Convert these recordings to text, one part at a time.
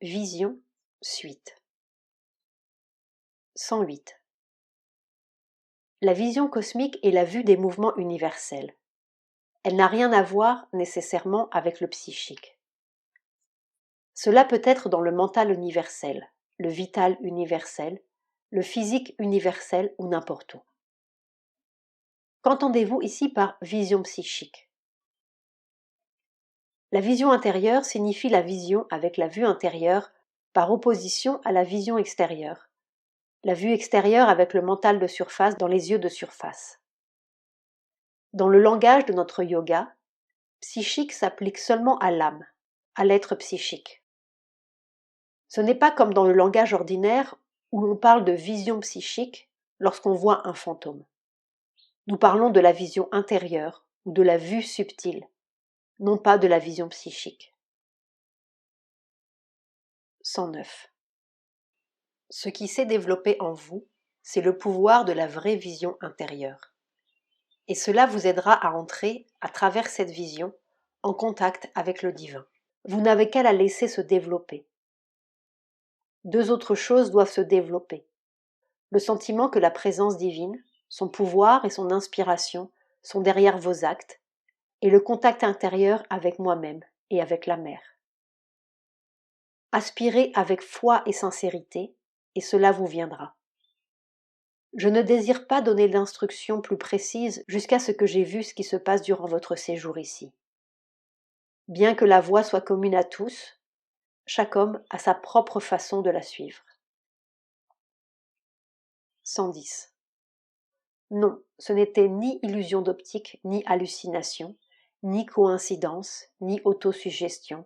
Vision, suite. 108. La vision cosmique est la vue des mouvements universels. Elle n'a rien à voir nécessairement avec le psychique. Cela peut être dans le mental universel, le vital universel, le physique universel ou n'importe où. Qu'entendez-vous ici par vision psychique ? La vision intérieure signifie la vision avec la vue intérieure par opposition à la vision extérieure. La vue extérieure avec le mental de surface dans les yeux de surface. Dans le langage de notre yoga, psychique s'applique seulement à l'âme, à l'être psychique. Ce n'est pas comme dans le langage ordinaire où l'on parle de vision psychique lorsqu'on voit un fantôme. Nous parlons de la vision intérieure ou de la vue subtile, non pas de la vision psychique. 109. Ce qui s'est développé en vous, c'est le pouvoir de la vraie vision intérieure. Et cela vous aidera à entrer, à travers cette vision, en contact avec le divin. Vous n'avez qu'à la laisser se développer. Deux autres choses doivent se développer. Le sentiment que la présence divine, son pouvoir et son inspiration sont derrière vos actes, et le contact intérieur avec moi-même et avec la mer. Aspirez avec foi et sincérité, et cela vous viendra. Je ne désire pas donner d'instructions plus précises jusqu'à ce que j'ai vu ce qui se passe durant votre séjour ici. Bien que la voie soit commune à tous, chaque homme a sa propre façon de la suivre. 110. Non, ce n'était ni illusion d'optique, ni hallucination, ni coïncidence, ni autosuggestion,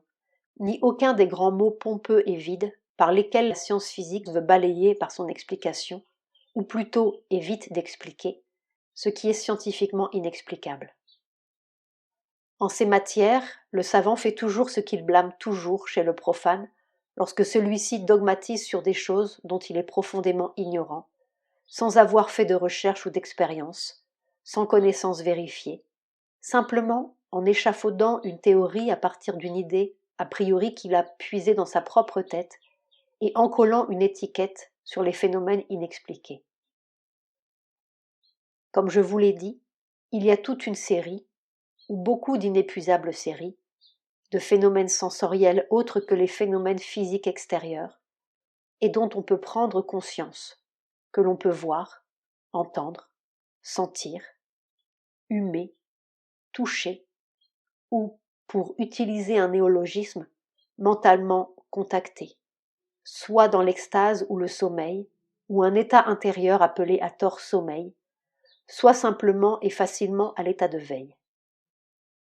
ni aucun des grands mots pompeux et vides par lesquels la science physique veut balayer par son explication, ou plutôt évite d'expliquer, ce qui est scientifiquement inexplicable. En ces matières, le savant fait toujours ce qu'il blâme toujours chez le profane, lorsque celui-ci dogmatise sur des choses dont il est profondément ignorant, sans avoir fait de recherche ou d'expérience, sans connaissance vérifiée, simplement en échafaudant une théorie à partir d'une idée a priori qu'il a puisée dans sa propre tête et en collant une étiquette sur les phénomènes inexpliqués. Comme je vous l'ai dit, il y a toute une série, ou beaucoup d'inépuisables séries, de phénomènes sensoriels autres que les phénomènes physiques extérieurs, et dont on peut prendre conscience, que l'on peut voir, entendre, sentir, humer, toucher, ou, pour utiliser un néologisme, mentalement contacter, soit dans l'extase ou le sommeil, ou un état intérieur appelé à tort sommeil, soit simplement et facilement à l'état de veille.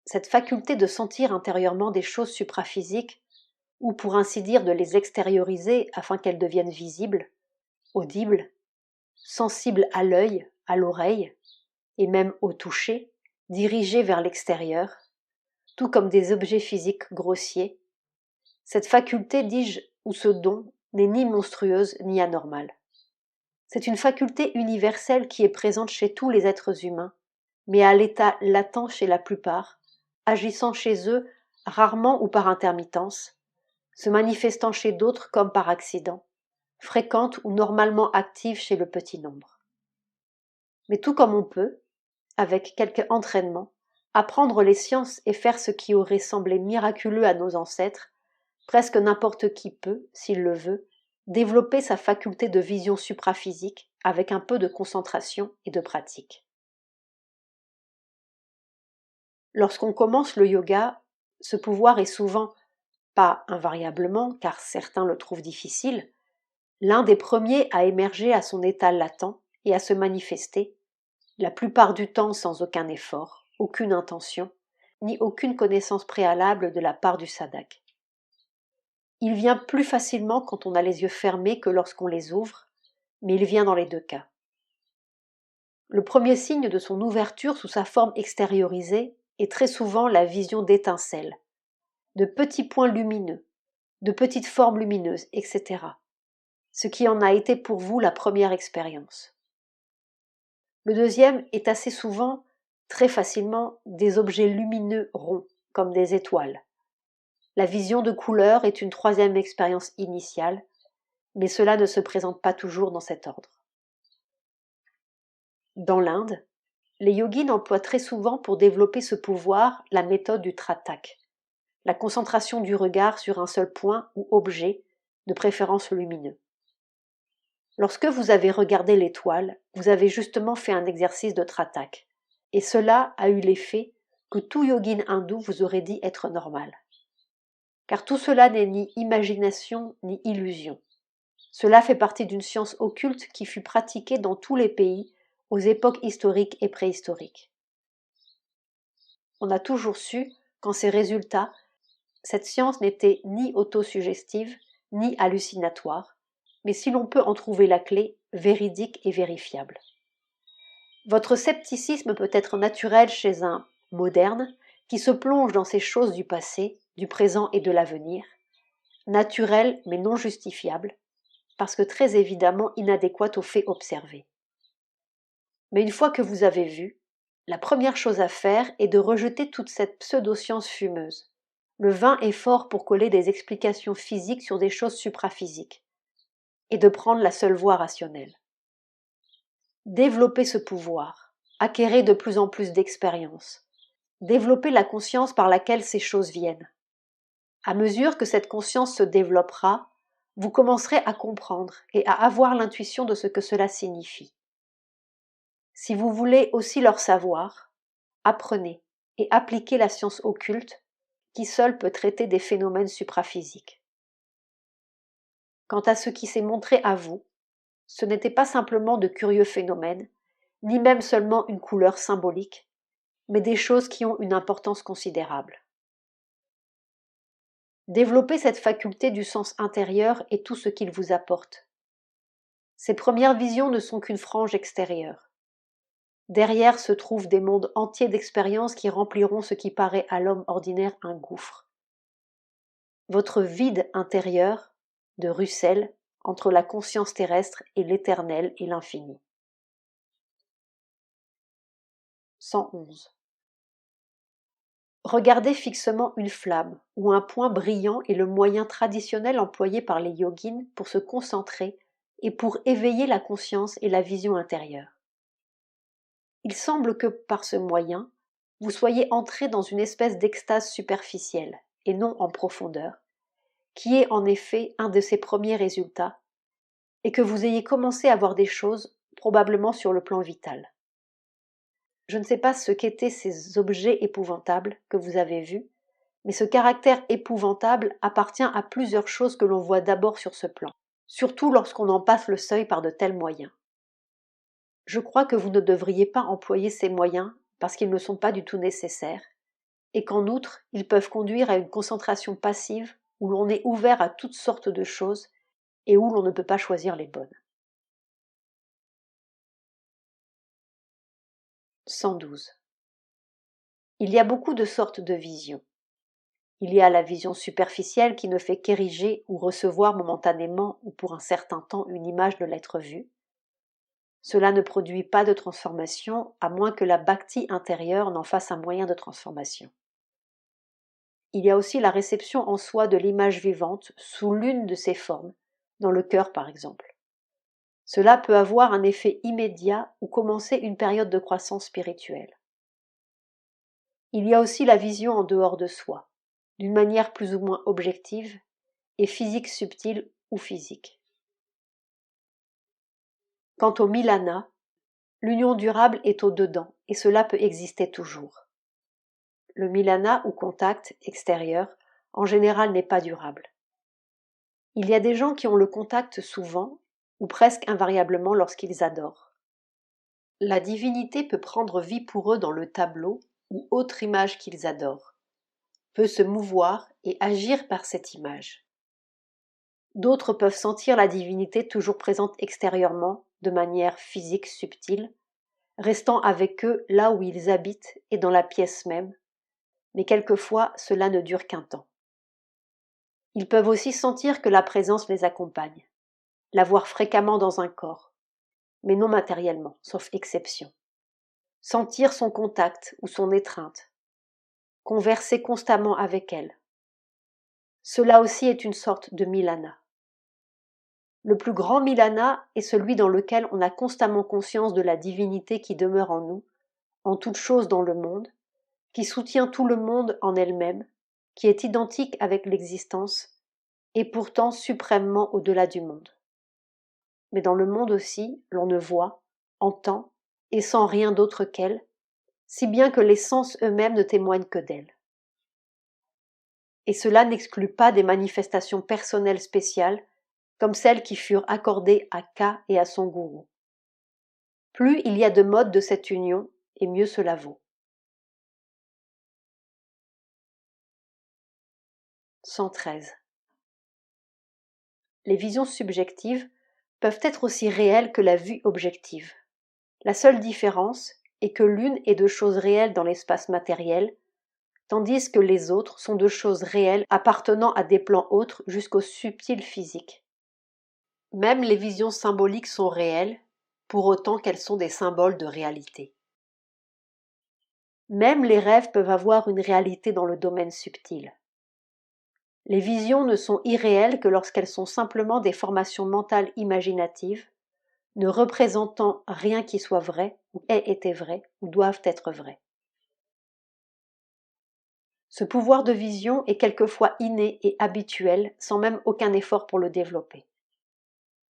Cette faculté de sentir intérieurement des choses supraphysiques, ou pour ainsi dire de les extérioriser afin qu'elles deviennent visibles, audibles, sensibles à l'œil, à l'oreille, et même au toucher, dirigées vers l'extérieur, tout comme des objets physiques grossiers, cette faculté, dis-je, ou ce don, n'est ni monstrueuse ni anormale. C'est une faculté universelle qui est présente chez tous les êtres humains, mais à l'état latent chez la plupart, agissant chez eux rarement ou par intermittence, se manifestant chez d'autres comme par accident, fréquente ou normalement active chez le petit nombre. Mais tout comme on peut, avec quelque entraînement, apprendre les sciences et faire ce qui aurait semblé miraculeux à nos ancêtres, presque n'importe qui peut, s'il le veut, développer sa faculté de vision supraphysique avec un peu de concentration et de pratique. Lorsqu'on commence le yoga, ce pouvoir est souvent, pas invariablement, car certains le trouvent difficile, l'un des premiers à émerger à son état latent et à se manifester, la plupart du temps sans aucun effort, aucune intention, ni aucune connaissance préalable de la part du sadhak. Il vient plus facilement quand on a les yeux fermés que lorsqu'on les ouvre, mais il vient dans les deux cas. Le premier signe de son ouverture sous sa forme extériorisée est très souvent la vision d'étincelles, de petits points lumineux, de petites formes lumineuses, etc. Ce qui en a été pour vous la première expérience. Le deuxième est assez souvent, très facilement, des objets lumineux ronds, comme des étoiles. La vision de couleur est une troisième expérience initiale, mais cela ne se présente pas toujours dans cet ordre. Dans l'Inde, les yogis emploient très souvent pour développer ce pouvoir la méthode du tratak, la concentration du regard sur un seul point ou objet, de préférence lumineux. Lorsque vous avez regardé l'étoile, vous avez justement fait un exercice de tratak, et cela a eu l'effet que tout yogin hindou vous aurait dit être normal. Car tout cela n'est ni imagination ni illusion. Cela fait partie d'une science occulte qui fut pratiquée dans tous les pays aux époques historiques et préhistoriques. On a toujours su qu'en ces résultats, cette science n'était ni autosuggestive, ni hallucinatoire, mais si l'on peut en trouver la clé, véridique et vérifiable. Votre scepticisme peut être naturel chez un moderne qui se plonge dans ces choses du passé, du présent et de l'avenir, naturel mais non justifiable, parce que très évidemment inadéquat aux faits observés. Mais une fois que vous avez vu, la première chose à faire est de rejeter toute cette pseudo-science fumeuse. Le vin est fort pour coller des explications physiques sur des choses supraphysiques, et de prendre la seule voie rationnelle. Développez ce pouvoir, acquérez de plus en plus d'expérience, développez la conscience par laquelle ces choses viennent. À mesure que cette conscience se développera, vous commencerez à comprendre et à avoir l'intuition de ce que cela signifie. Si vous voulez aussi leur savoir, apprenez et appliquez la science occulte qui seule peut traiter des phénomènes supraphysiques. Quant à ce qui s'est montré à vous, ce n'était pas simplement de curieux phénomènes, ni même seulement une couleur symbolique, mais des choses qui ont une importance considérable. Développez cette faculté du sens intérieur et tout ce qu'il vous apporte. Ces premières visions ne sont qu'une frange extérieure. Derrière se trouvent des mondes entiers d'expériences qui rempliront ce qui paraît à l'homme ordinaire un gouffre. Votre vide intérieur de ruisselle entre la conscience terrestre et l'éternel et l'infini. 111. Regardez fixement une flamme ou un point brillant est le moyen traditionnel employé par les yogins pour se concentrer et pour éveiller la conscience et la vision intérieure. Il semble que, par ce moyen, vous soyez entré dans une espèce d'extase superficielle, et non en profondeur, qui est en effet un de ses premiers résultats, et que vous ayez commencé à voir des choses, probablement sur le plan vital. Je ne sais pas ce qu'étaient ces objets épouvantables que vous avez vus, mais ce caractère épouvantable appartient à plusieurs choses que l'on voit d'abord sur ce plan, surtout lorsqu'on en passe le seuil par de tels moyens. Je crois que vous ne devriez pas employer ces moyens parce qu'ils ne sont pas du tout nécessaires, et qu'en outre, ils peuvent conduire à une concentration passive où l'on est ouvert à toutes sortes de choses et où l'on ne peut pas choisir les bonnes. 112. Il y a beaucoup de sortes de visions. Il y a la vision superficielle qui ne fait qu'ériger ou recevoir momentanément ou pour un certain temps une image de l'être vu. Cela ne produit pas de transformation à moins que la bhakti intérieure n'en fasse un moyen de transformation. Il y a aussi la réception en soi de l'image vivante sous l'une de ses formes, dans le cœur par exemple. Cela peut avoir un effet immédiat ou commencer une période de croissance spirituelle. Il y a aussi la vision en dehors de soi, d'une manière plus ou moins objective, et physique subtile ou physique. Quant au milana, l'union durable est au dedans et cela peut exister toujours. Le milana ou contact extérieur en général n'est pas durable. Il y a des gens qui ont le contact souvent ou presque invariablement lorsqu'ils adorent. La divinité peut prendre vie pour eux dans le tableau ou autre image qu'ils adorent, peut se mouvoir et agir par cette image. D'autres peuvent sentir la divinité toujours présente extérieurement, de manière physique subtile, restant avec eux là où ils habitent et dans la pièce même, mais quelquefois cela ne dure qu'un temps. Ils peuvent aussi sentir que la présence les accompagne, la voir fréquemment dans un corps, mais non matériellement, sauf exception. Sentir son contact ou son étreinte, converser constamment avec elle. Cela aussi est une sorte de milana. Le plus grand milana est celui dans lequel on a constamment conscience de la divinité qui demeure en nous, en toute chose dans le monde, qui soutient tout le monde en elle-même, qui est identique avec l'existence, et pourtant suprêmement au-delà du monde. Mais dans le monde aussi, l'on ne voit, entend et sent rien d'autre qu'elle, si bien que les sens eux-mêmes ne témoignent que d'elle. Et cela n'exclut pas des manifestations personnelles spéciales, comme celles qui furent accordées à Ka et à son gourou. Plus il y a de modes de cette union, et mieux cela vaut. 113. Les visions subjectives peuvent être aussi réelles que la vue objective. La seule différence est que l'une est de choses réelles dans l'espace matériel, tandis que les autres sont de choses réelles appartenant à des plans autres jusqu'au subtil physique. Même les visions symboliques sont réelles, pour autant qu'elles sont des symboles de réalité. Même les rêves peuvent avoir une réalité dans le domaine subtil. Les visions ne sont irréelles que lorsqu'elles sont simplement des formations mentales imaginatives, ne représentant rien qui soit vrai, ou ait été vrai, ou doivent être vrais. Ce pouvoir de vision est quelquefois inné et habituel, sans même aucun effort pour le développer.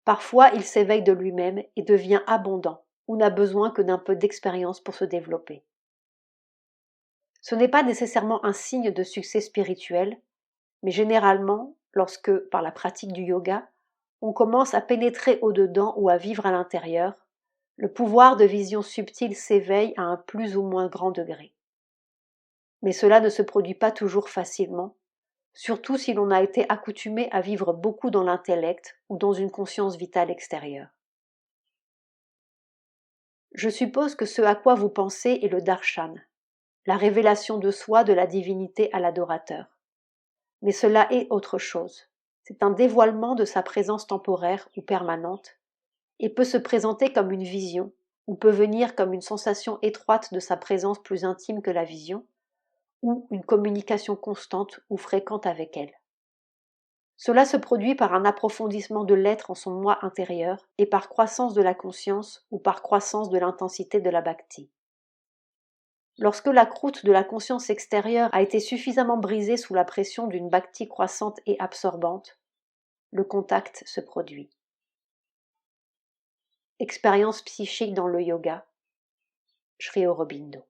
Parfois, il s'éveille de lui-même et devient abondant, ou n'a besoin que d'un peu d'expérience pour se développer. Ce n'est pas nécessairement un signe de succès spirituel, mais généralement, lorsque, par la pratique du yoga, on commence à pénétrer au-dedans ou à vivre à l'intérieur, le pouvoir de vision subtile s'éveille à un plus ou moins grand degré. Mais cela ne se produit pas toujours facilement, surtout si l'on a été accoutumé à vivre beaucoup dans l'intellect ou dans une conscience vitale extérieure. Je suppose que ce à quoi vous pensez est le darshan, la révélation de soi de la divinité à l'adorateur. Mais cela est autre chose. C'est un dévoilement de sa présence temporaire ou permanente, et peut se présenter comme une vision, ou peut venir comme une sensation étroite de sa présence plus intime que la vision, ou une communication constante ou fréquente avec elle. Cela se produit par un approfondissement de l'être en son moi intérieur et par croissance de la conscience ou par croissance de l'intensité de la bhakti. Lorsque la croûte de la conscience extérieure a été suffisamment brisée sous la pression d'une bhakti croissante et absorbante, le contact se produit. Expérience psychique dans le yoga, Sri Aurobindo.